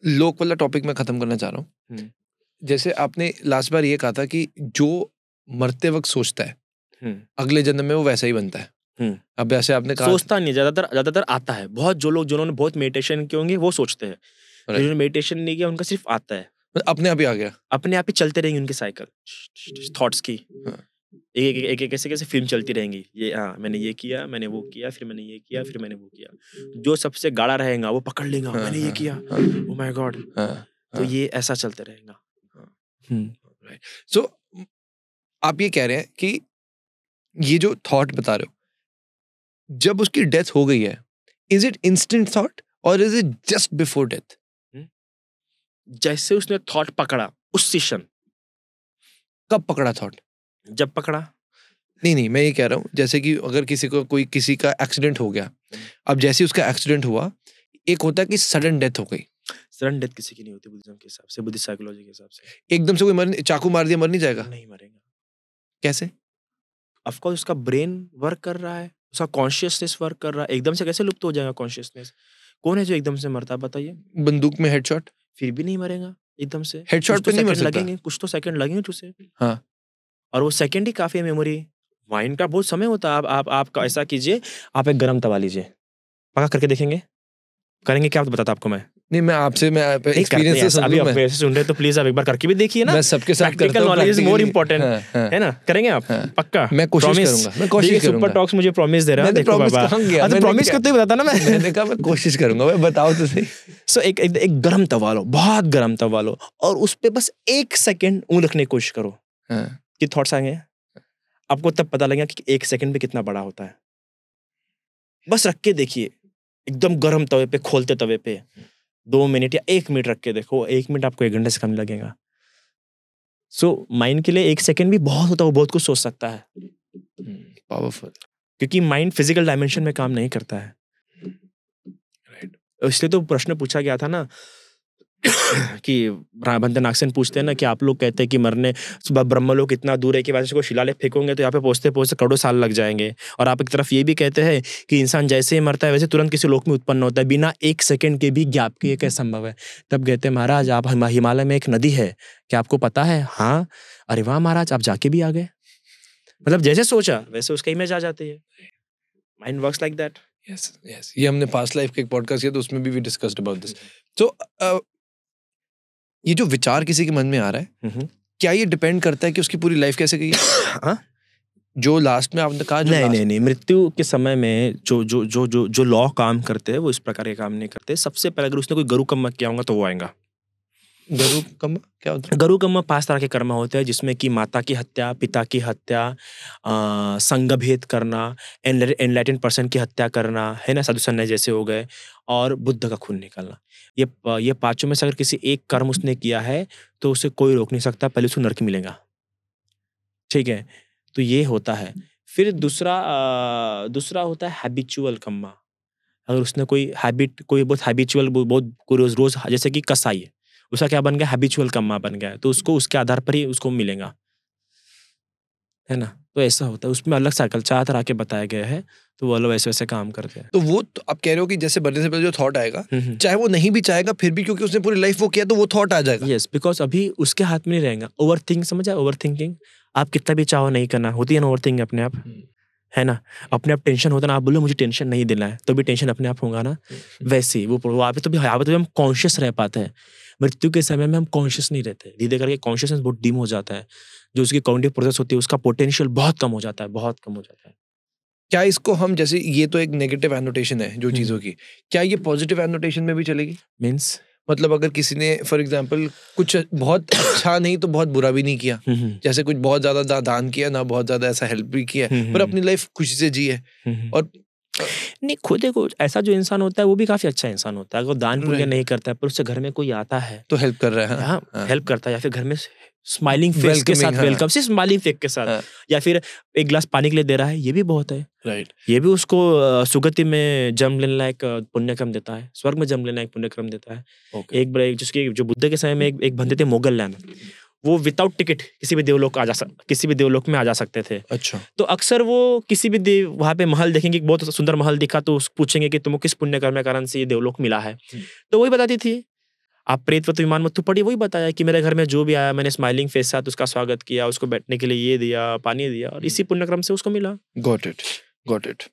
लोक वाला टॉपिक मैं खत्म करना चाह रहा हूँ। जैसे आपने लास्ट बार ये कहा था कि जो मरते वक्त सोचता है अगले जन्म में वो वैसा ही बनता है। अब जैसे आपने कहा सोचता नहीं, ज्यादातर आता है। बहुत जो लोग जिन्होंने बहुत मेडिटेशन किए होंगे वो सोचते हैं, जिन्होंने मेडिटेशन नहीं किया उनका सिर्फ आता है, अपने आप ही आ गया, अपने आप ही चलते रहेंगे उनके साइकिल थॉट्स की। एक कैसे फिल्म चलती रहेंगी, ये हाँ मैंने ये किया, मैंने वो किया, फिर मैंने ये किया, फिर मैंने वो किया। जो सबसे गाढ़ा रहेगा वो पकड़ लेगा, मैंने ये किया, ओह माय गॉड। तो ये ऐसा चलते रहेगा। सो आप ये कह रहे हैं कि ये जो थॉट बता रहे हो, जब उसकी डेथ हो गई है, इज इट इंस्टेंट थॉट और is it just before death? जैसे उसने थॉट पकड़ा उस सेशन। कब पकड़ा थॉट? जब पकड़ा। नहीं मैं ये कह रहा हूँ, जैसे कि अगर किसी का एक्सीडेंट हो गया, अब जैसे उसका एक्सीडेंट हुआ, एक होता है कि सडन डेथ हो गई। सडन डेथ किसी की नहीं होती बुद्धिज्म के हिसाब से, बुद्धिस्ट साइकोलॉजी के हिसाब से। एकदम से कोई चाकू मार दिया मर नहीं जाएगा? नहीं मरेगा। कैसे? ऑफ कोर्स उसका ब्रेन वर्क कर रहा है, उसका कॉन्शियसनेस वर्क कर रहा है। एकदम से कैसे लुप्त हो जाएगा कॉन्शियसनेस? कौन है जो एकदम से मरता है बताइए? बंदूक में हेडशॉट? फिर भी नहीं मरेगा एकदम से। हेडशॉट पे नहीं मर सकता। लगेंगे, कुछ तो सेकंड लगेंगे उसे। हाँ। और वो सेकंड ही काफी है मेमोरी। माइंड का बहुत समय होता है। आप ऐसा कीजिए, आप एक गरम तवा लीजिए, पका करके देखेंगे, करेंगे क्या बताता आपको मैं। नहीं मैं एक्सपीरियंस से अभी आप वैसे सुन रहे तो प्लीज आप एक बार करके भी देखिए ना। मैं सबके साथ practical knowledge is more important, है ना? करेंगे आप? पक्का? मैं कोशिश करूंगा, मैं कोशिश करूंगा। सुपर टॉक्स मुझे प्रॉमिस दे रहा है। देखो बाबा, तो प्रॉमिस करते ही बताता ना मैं। मैंने कहा मैं कोशिश करूंगा, मैं बताओ तो सही। सो एक गरम तवा लो, बहुत गरम तवा लो, और उस पे बस 1 सेकंड ऊँ रखने की कोशिश करो। कि थॉट्स आएंगे आपको, तब पता लगेगा कि 1 सेकंड पे कितना बड़ा होता है। बस रख के देखिए, एकदम गरम तवे पे, खोलते तवे पे 2 मिनट या 1 मिनट रख के देखो। 1 मिनट आपको 1 घंटे से कम लगेगा। सो माइंड के लिए 1 सेकंड भी बहुत होता है, वो बहुत कुछ सोच सकता है। पावरफुल। क्योंकि माइंड फिजिकल डायमेंशन में काम नहीं करता है। राइट। इसलिए तो प्रश्न पूछा गया था ना कि बंदनाक्सन पूछते हैं ना कि आप लोग कहते हैं कि मरने ब्रह्मलोक इतना दूर है कि वैसे को शिलालेख फेंकोगे तो यहाँ पे पहुंचते पहुंचते करोड़ों साल लग जाएंगे। और आप एक तरफ ये भी कहते हैं कि इंसान जैसे ही मरता है वैसे तुरंत किसी लोक में उत्पन्न होता है, बिना 1 सेकंड के भी गैप के। ये कैसे संभव है? तब कहते हैं महाराज आप हिमालय में एक नदी है, क्या आपको पता है? हाँ। अरे वाह महाराज, आप जाके भी आ गए। मतलब जैसे सोचा वैसे उसका इमेज आ जाती है। Mind works like that. Yes ये हमने पास्ट लाइफ के एक पॉडकास्ट किया तो उसमें भी डिस्कस्ड अबाउट दिस। तो ये जो विचार किसी के मन में आ रहा है, क्या ये डिपेंड करता है कि उसकी पूरी लाइफ कैसे गई है? जो लास्ट में आपने कहा, नहीं, मृत्यु के समय में जो लॉ काम करते हैं वो इस प्रकार के काम नहीं करते। सबसे पहले अगर उसने कोई गरु कर्म किया होगा तो वो आएगा। गरु कर्म क्या होता है? गरु कर्म 5 तरह के कर्म होते हैं, जिसमें कि माता की हत्या, पिता की हत्या, संग भेद करना, एनलाइटेंड पर्सन की हत्या करना, है ना, साधु सन्यासी जैसे हो गए, और बुद्ध का खून निकालना। ये 5 में से अगर किसी एक कर्म उसने किया है तो उसे कोई रोक नहीं सकता, पहले उसको नरक मिलेगा। ठीक है, तो ये होता है। फिर दूसरा होता है हैबिचुअल कर्म। अगर उसने कोई बहुत हैबिचुअल, बहुत रोज जैसे कि कसाई है, उसका क्या बन गया? हैबिचुअल कर्म बन गया, तो उसको उसके आधार पर ही उसको मिलेगा, है ना? तो ऐसा होता है। उसमें अलग साइकिल 4 तरह के बताए गए हैं, तो वो लोग वैसे काम करते हैं। तो वो तो आप कह रहे हो कि जैसे मरने से पहले जो थॉट आएगा, चाहे वो नहीं भी चाहेगा फिर भी क्योंकि उसने पूरी लाइफ वो किया तो वो थॉट आ जाएगा। यस, बिकॉज अभी उसके हाथ में नहीं रहेगा। ओवरथिंक, समझा? ओवरथिंकिंग आप कितना भी चाहो नहीं करना, होती है ना ओवरथिंकिंग अपने आप, है ना? अपने आप टेंशन होता है ना, आप बोलो मुझे टेंशन नहीं देना है, तो भी टेंशन अपने आप होगा ना। वैसे ही वो वहाँ पे तो हम कॉन्शियस रह पाते हैं। मृत्यु के समय में हम कॉन्शियस नहीं रहते, धीरे करके कॉन्शियसनेस बहुत डिम हो जाता है। जो उसकी कॉग्निटिव प्रोसेस होती है उसका पोटेंशियल बहुत कम हो जाता है, बहुत कम हो जाता है। क्या इसको हम, जैसे ये तो एक नेगेटिव एनोटेशन है जो चीजों की, क्या ये पॉजिटिव एनोटेशन में भी चलेगी? मींस मतलब अगर किसी ने फॉर एग्जांपल कुछ बहुत अच्छा नहीं तो बहुत बुरा भी नहीं किया, जैसे कुछ बहुत ज्यादा दान किया ना, बहुत ज्यादा ऐसा हेल्प भी किया, पर अपनी लाइफ खुशी से जी है, और नहीं, खुद देखो, ऐसा जो इंसान होता है वो भी काफी अच्छा इंसान होता है। अगर दान पुण्य नहीं करता है पर उससे घर में कोई आता है तो हेल्प कर रहा है, हाँ, हेल्प करता है, या फिर घर में स्माइलिंग फेस के साथ वेलकम, सिर्फ स्माइलिंग फेस के साथ, या फिर एक गिलास पानी के लिए दे रहा है, ये भी बहुत है। राइट, ये भी उसको सुगति में जन्म लेने लायक पुण्यक्रम देता है, स्वर्ग में जन्म लेने लायक पुण्यक्रम देता है। एक जिसके जो बुद्ध के समय में एक बंदे थे मोगल लैंड, वो विदाउट टिकट किसी भी देवलोक में आ जा सकते थे। अच्छा, तो अक्सर वो किसी भी वहाँ पे महल देखेंगे, बहुत सुंदर महल दिखा तो पूछेंगे कि तुमको किस पुण्य कर्म के कारण से ये देवलोक मिला है, तो वही बताती थी आप प्रेतवत विमान में तो पढ़ी, वही बताया कि मेरे घर में जो भी आया मैंने स्माइलिंग फेस साथ उसका स्वागत किया, उसको बैठने के लिए ये दिया, पानी दिया, और इसी पुण्यक्रम से उसको मिला। Got it, got it.